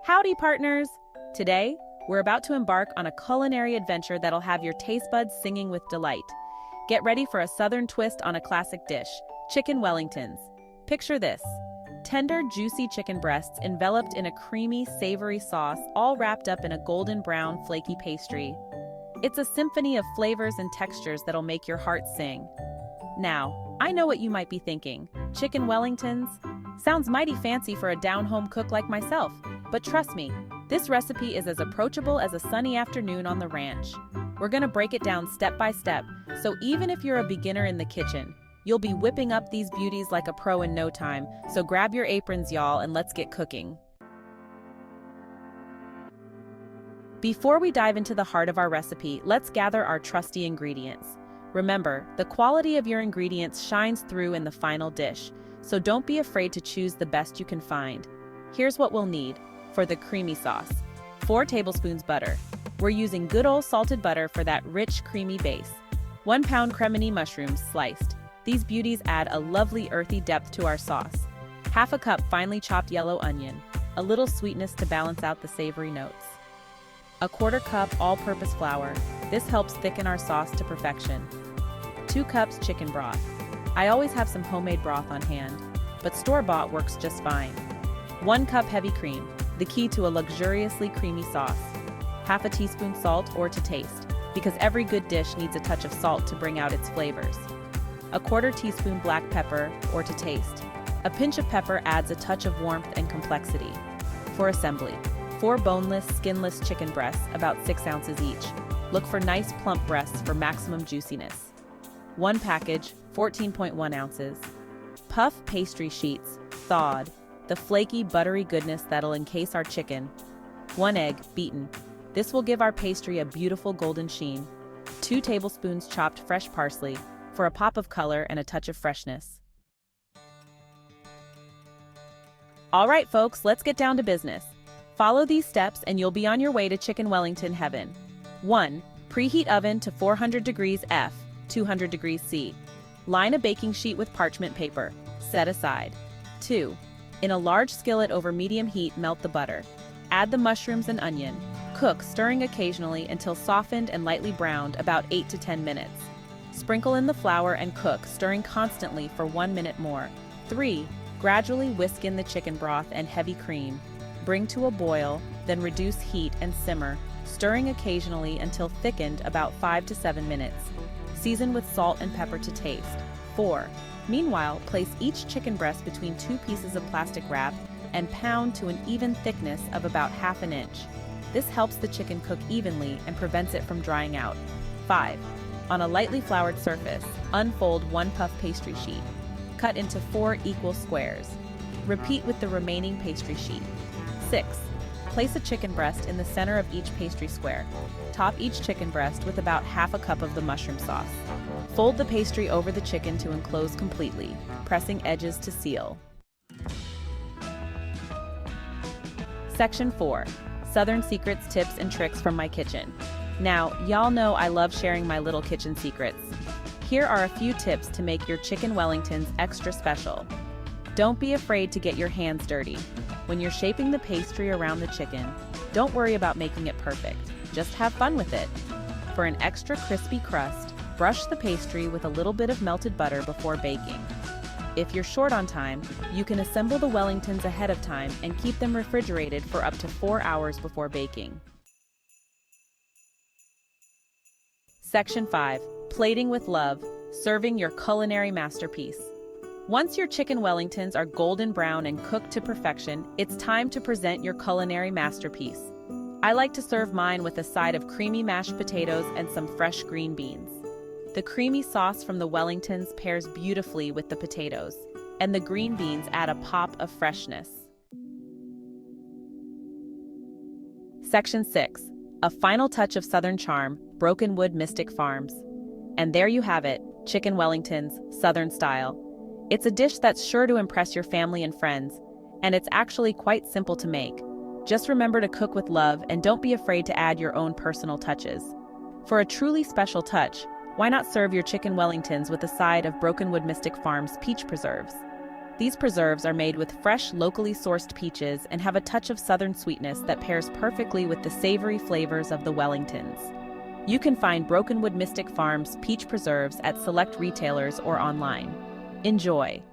Howdy, partners! Today, we're about to embark on a culinary adventure that'll have your taste buds singing with delight. Get ready for a southern twist on a classic dish, Chicken Wellingtons. Picture this: tender, juicy chicken breasts enveloped in a creamy, savory sauce, all wrapped up in a golden brown, flaky pastry. It's a symphony of flavors and textures that'll make your heart sing. Now, I know what you might be thinking. Chicken Wellingtons? Sounds mighty fancy for a down-home cook like myself. But trust me, this recipe is as approachable as a sunny afternoon on the ranch. We're gonna break it down step by step, so even if you're a beginner in the kitchen, you'll be whipping up these beauties like a pro in no time. So grab your aprons, y'all, and let's get cooking. Before we dive into the heart of our recipe, let's gather our trusty ingredients. Remember, the quality of your ingredients shines through in the final dish, so don't be afraid to choose the best you can find. Here's what we'll need. For the creamy sauce, 4 tablespoons butter. We're using good old salted butter for that rich, creamy base. 1 pound cremini mushrooms sliced. These beauties add a lovely earthy depth to our sauce. 1/2 cup finely chopped yellow onion, a little sweetness to balance out the savory notes. 1/4 cup all-purpose flour. This helps thicken our sauce to perfection. 2 cups chicken broth. I always have some homemade broth on hand, but store-bought works just fine. 1 cup heavy cream, the key to a luxuriously creamy sauce. 1/2 teaspoon salt or to taste, because every good dish needs a touch of salt to bring out its flavors. 1/4 teaspoon black pepper or to taste. A pinch of pepper adds a touch of warmth and complexity. For assembly, 4 boneless, skinless chicken breasts, about 6 ounces each. Look for nice plump breasts for maximum juiciness. 1 package, 14.1 ounces. Puff pastry sheets, thawed. The flaky, buttery goodness that'll encase our chicken. 1 egg, beaten. This will give our pastry a beautiful golden sheen. 2 tablespoons chopped fresh parsley, for a pop of color and a touch of freshness. All right, folks, let's get down to business. Follow these steps and you'll be on your way to Chicken Wellington heaven. 1. Preheat oven to 400 degrees F, 200 degrees C. Line a baking sheet with parchment paper. Set aside. 2. In a large skillet over medium heat, melt the butter. Add the mushrooms and onion. Cook, stirring occasionally until softened and lightly browned, about 8 to 10 minutes. Sprinkle in the flour and cook, stirring constantly for 1 minute more. 3. Gradually whisk in the chicken broth and heavy cream. Bring to a boil, then reduce heat and simmer, stirring occasionally until thickened, about 5 to 7 minutes. Season with salt and pepper to taste. 4. Meanwhile, place each chicken breast between 2 pieces of plastic wrap and pound to an even thickness of about 1/2 inch. This helps the chicken cook evenly and prevents it from drying out. 5. On a lightly floured surface, unfold 1 puff pastry sheet. Cut into 4 equal squares. Repeat with the remaining pastry sheet. 6. Place a chicken breast in the center of each pastry square. Top each chicken breast with about 1/2 cup of the mushroom sauce. Fold the pastry over the chicken to enclose completely, pressing edges to seal. Section 4. Southern Secrets, Tips, and Tricks from my kitchen. Now, y'all know I love sharing my little kitchen secrets. Here are a few tips to make your Chicken Wellingtons extra special. Don't be afraid to get your hands dirty. When you're shaping the pastry around the chicken, don't worry about making it perfect. Just have fun with it. For an extra crispy crust, brush the pastry with a little bit of melted butter before baking. If you're short on time, you can assemble the Wellingtons ahead of time and keep them refrigerated for up to 4 hours before baking. Section 5. Plating with love, serving your culinary masterpiece. Once your Chicken Wellingtons are golden brown and cooked to perfection, it's time to present your culinary masterpiece. I like to serve mine with a side of creamy mashed potatoes and some fresh green beans. The creamy sauce from the Wellingtons pairs beautifully with the potatoes, and the green beans add a pop of freshness. Section 6. A final touch of Southern charm, Brokenwood Mystic Farms. And there you have it, Chicken Wellingtons, Southern style. It's a dish that's sure to impress your family and friends, and it's actually quite simple to make. Just remember to cook with love and don't be afraid to add your own personal touches. For a truly special touch, why not serve your Chicken Wellingtons with a side of Brokenwood Mystic Farms peach preserves? These preserves are made with fresh, locally sourced peaches and have a touch of southern sweetness that pairs perfectly with the savory flavors of the Wellingtons. You can find Brokenwood Mystic Farms peach preserves at select retailers or online. Enjoy!